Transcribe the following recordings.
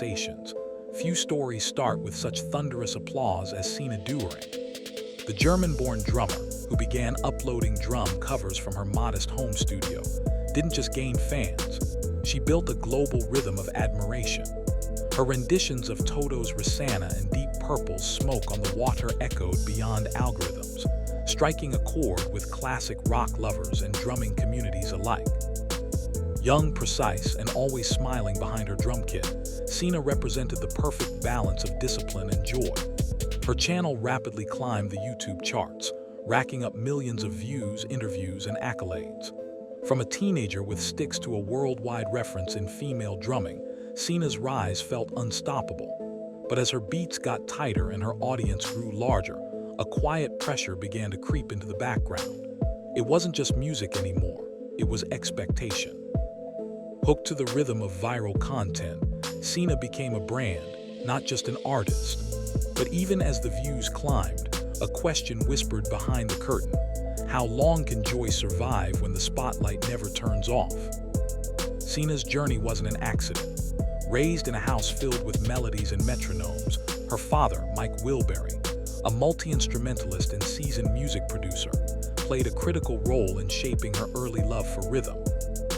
conversations. Few stories start with such thunderous applause as Sina Doering, the German-born drummer who began uploading drum covers from her modest home studio, didn't just gain fans. She built a global rhythm of admiration. Her renditions of Toto's Rosanna and Deep Purple's Smoke on the Water echoed beyond algorithms, striking a chord with classic rock lovers and drumming communities alike. Young, precise, and always smiling behind her drum kit, Sina represented the perfect balance of discipline and joy. Her channel rapidly climbed the YouTube charts, racking up millions of views, interviews, and accolades. From a teenager with sticks to a worldwide reference in female drumming, Sina's rise felt unstoppable. But as her beats got tighter and her audience grew larger, a quiet pressure began to creep into the background. It wasn't just music anymore, it was expectation. Hooked to the rhythm of viral content, Sina became a brand, not just an artist. But even as the views climbed, a question whispered behind the curtain. How long can joy survive when the spotlight never turns off? Sina's journey wasn't an accident. Raised in a house filled with melodies and metronomes, her father, Mike Wilbury, a multi-instrumentalist and seasoned music producer, played a critical role in shaping her early love for rhythm.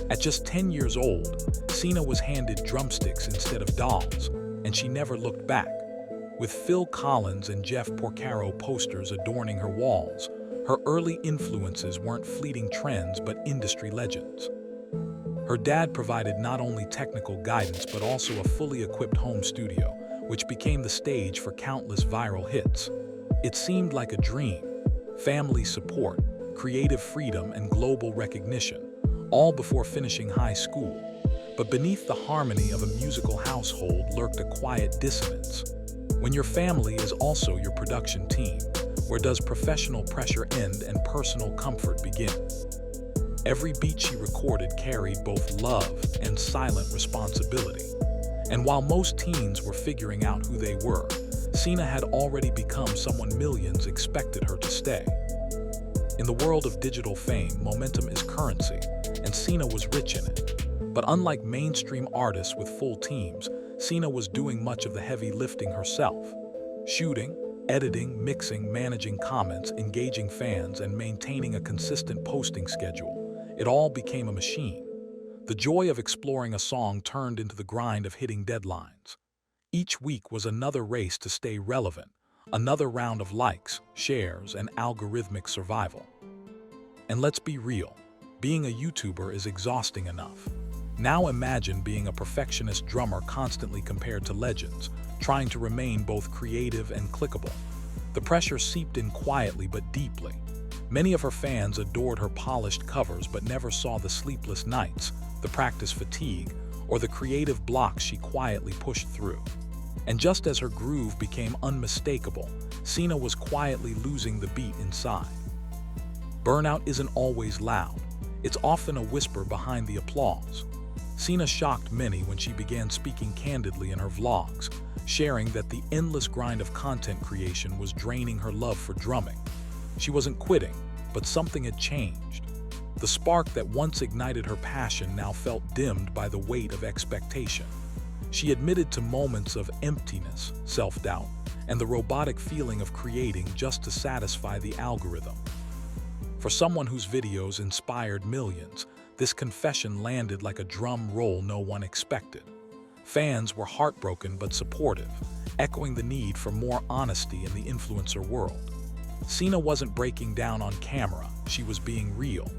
At just 10 years old, Sina was handed drumsticks instead of dolls, and she never looked back. With Phil Collins and Jeff Porcaro posters adorning her walls, her early influences weren't fleeting trends but industry legends. Her dad provided not only technical guidance but also a fully equipped home studio, which became the stage for countless viral hits. It seemed like a dream: family support, creative freedom, and global recognition, all before finishing high school. But beneath the harmony of a musical household lurked a quiet dissonance. When your family is also your production team, where does professional pressure end and personal comfort begin? Every beat she recorded carried both love and silent responsibility. And while most teens were figuring out who they were, Sina had already become someone millions expected her to stay. In the world of digital fame, momentum is currency, and Sina was rich in it. But unlike mainstream artists with full teams, Sina was doing much of the heavy lifting herself. Shooting, editing, mixing, managing comments, engaging fans, and maintaining a consistent posting schedule. It all became a machine. The joy of exploring a song turned into the grind of hitting deadlines. Each week was another race to stay relevant, another round of likes, shares, and algorithmic survival. And let's be real, being a YouTuber is exhausting enough. Now imagine being a perfectionist drummer constantly compared to legends, trying to remain both creative and clickable. The pressure seeped in quietly but deeply. Many of her fans adored her polished covers but never saw the sleepless nights, the practice fatigue, or the creative blocks she quietly pushed through. And just as her groove became unmistakable, Sina was quietly losing the beat inside. Burnout isn't always loud. It's often a whisper behind the applause. Sina shocked many when she began speaking candidly in her vlogs, sharing that the endless grind of content creation was draining her love for drumming. She wasn't quitting, but something had changed. The spark that once ignited her passion now felt dimmed by the weight of expectation. She admitted to moments of emptiness, self-doubt, and the robotic feeling of creating just to satisfy the algorithm. For someone whose videos inspired millions, this confession landed like a drum roll no one expected. Fans were heartbroken but supportive, echoing the need for more honesty in the influencer world. Sina wasn't breaking down on camera, she was being real.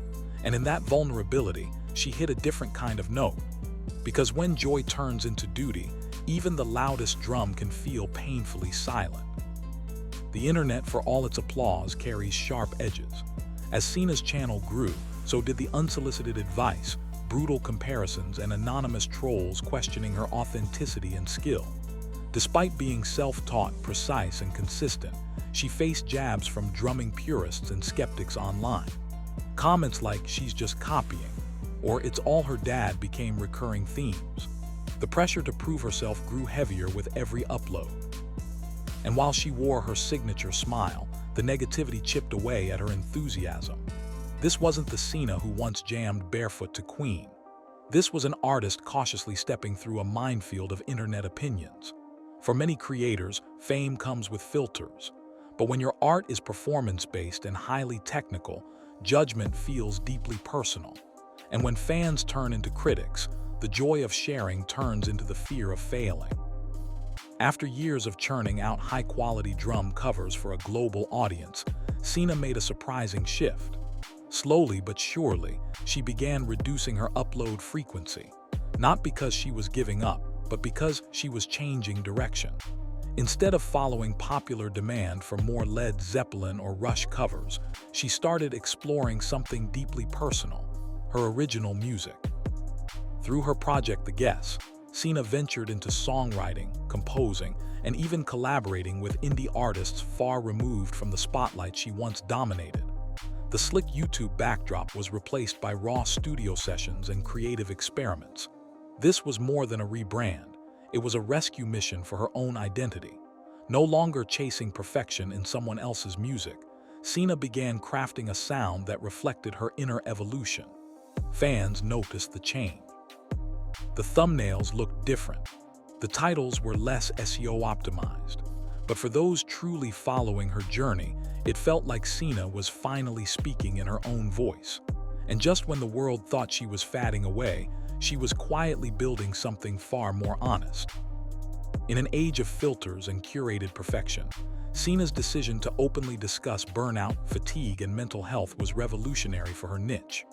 And in that vulnerability, she hit a different kind of note. Because when joy turns into duty, even the loudest drum can feel painfully silent. The internet, for all its applause, carries sharp edges. As Sina's channel grew, so did the unsolicited advice, brutal comparisons, and anonymous trolls questioning her authenticity and skill. Despite being self-taught, precise, and consistent, she faced jabs from drumming purists and skeptics online. Comments like, "She's just copying," or "It's all her dad," became recurring themes. The pressure to prove herself grew heavier with every upload. And while she wore her signature smile, the negativity chipped away at her enthusiasm. This wasn't the Sina who once jammed barefoot to Queen. This was an artist cautiously stepping through a minefield of internet opinions. For many creators, fame comes with filters. But when your art is performance-based and highly technical, judgment feels deeply personal. And when fans turn into critics, the joy of sharing turns into the fear of failing. After years of churning out high-quality drum covers for a global audience, Sina made a surprising shift. Slowly but surely, she began reducing her upload frequency, not because she was giving up, but because she was changing direction. Instead of following popular demand for more Led Zeppelin or Rush covers, she started exploring something deeply personal, her original music. Through her project The Guess, Sina ventured into songwriting, composing, and even collaborating with indie artists far removed from the spotlight she once dominated. The slick YouTube backdrop was replaced by raw studio sessions and creative experiments. This was more than a rebrand. It was a rescue mission for her own identity. No longer chasing perfection in someone else's music, Sina began crafting a sound that reflected her inner evolution. Fans noticed the change. The thumbnails looked different. The titles were less SEO optimized. But for those truly following her journey, it felt like Sina was finally speaking in her own voice. And just when the world thought she was fading away, she was quietly building something far more honest. In an age of filters and curated perfection, Sina's decision to openly discuss burnout, fatigue, and mental health was revolutionary for her niche.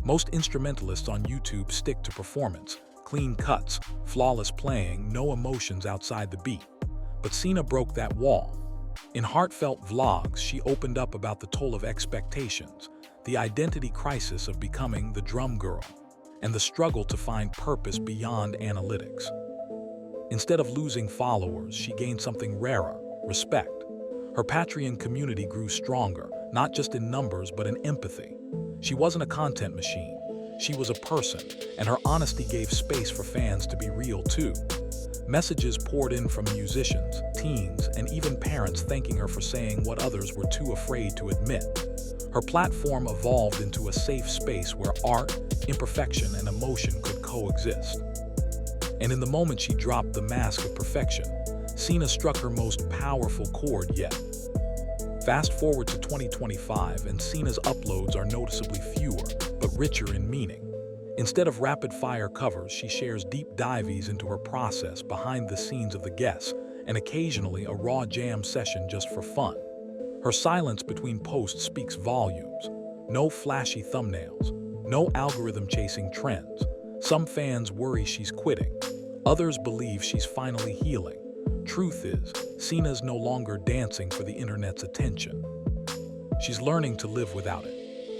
Most instrumentalists on YouTube stick to performance, clean cuts, flawless playing, no emotions outside the beat. But Sina broke that wall. In heartfelt vlogs, she opened up about the toll of expectations, the identity crisis of becoming the drum girl, and the struggle to find purpose beyond analytics. Instead of losing followers, she gained something rarer: respect. Her Patreon community grew stronger, not just in numbers but in empathy. She wasn't a content machine. She was a person, and her honesty gave space for fans to be real too. Messages poured in from musicians, teens, and even parents thanking her for saying what others were too afraid to admit. Her platform evolved into a safe space where art, imperfection, and emotion could coexist. And in the moment she dropped the mask of perfection, Sina struck her most powerful chord yet. Fast forward to 2025, and Sina's uploads are noticeably fewer, but richer in meaning. Instead of rapid-fire covers, she shares deep dives into her process behind the scenes of The Guess, and occasionally a raw jam session just for fun. Her silence between posts speaks volumes. No flashy thumbnails, no algorithm chasing trends. Some fans worry she's quitting. Others believe she's finally healing. Truth is, Sina's no longer dancing for the internet's attention. She's learning to live without it.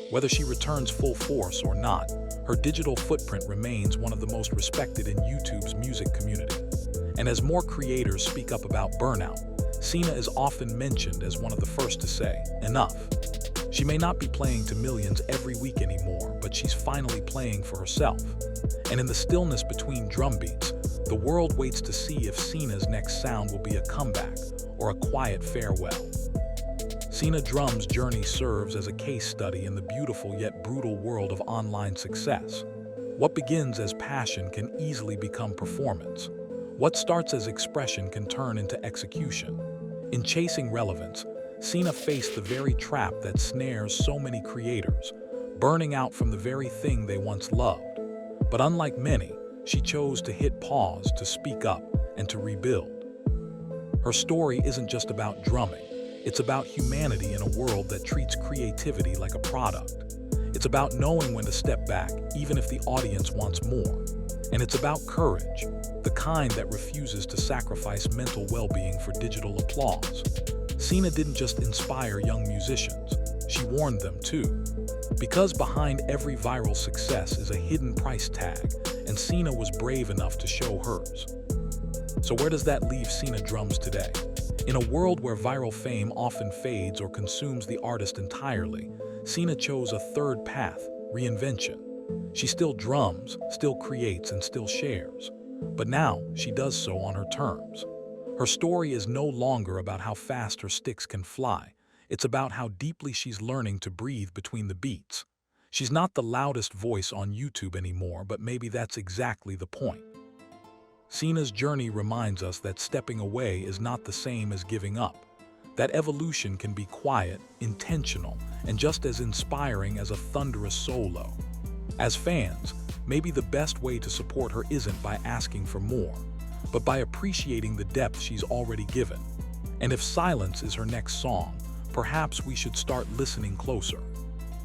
Whether she returns full force or not, her digital footprint remains one of the most respected in YouTube's music community. And as more creators speak up about burnout, Sina is often mentioned as one of the first to say, "Enough." She may not be playing to millions every week anymore, but she's finally playing for herself. And in the stillness between drum beats, the world waits to see if Sina's next sound will be a comeback or a quiet farewell. Sina Drums' journey serves as a case study in the beautiful yet brutal world of online success. What begins as passion can easily become performance. What starts as expression can turn into execution. In chasing relevance, Sina faced the very trap that snares so many creators, burning out from the very thing they once loved. But unlike many, she chose to hit pause, to speak up, and to rebuild. Her story isn't just about drumming. It's about humanity in a world that treats creativity like a product. It's about knowing when to step back, even if the audience wants more. And it's about courage, the kind that refuses to sacrifice mental well-being for digital applause. Sina didn't just inspire young musicians, she warned them too. Because behind every viral success is a hidden price tag, and Sina was brave enough to show hers. So where does that leave Sina Drums today? In a world where viral fame often fades or consumes the artist entirely, Sina chose a third path: reinvention. She still drums, still creates, and still shares. But now, she does so on her terms. Her story is no longer about how fast her sticks can fly. It's about how deeply she's learning to breathe between the beats. She's not the loudest voice on YouTube anymore, but maybe that's exactly the point. Sina's journey reminds us that stepping away is not the same as giving up. That evolution can be quiet, intentional, and just as inspiring as a thunderous solo. As fans, maybe the best way to support her isn't by asking for more, but by appreciating the depth she's already given. And if Silence is her next song, perhaps we should start listening closer.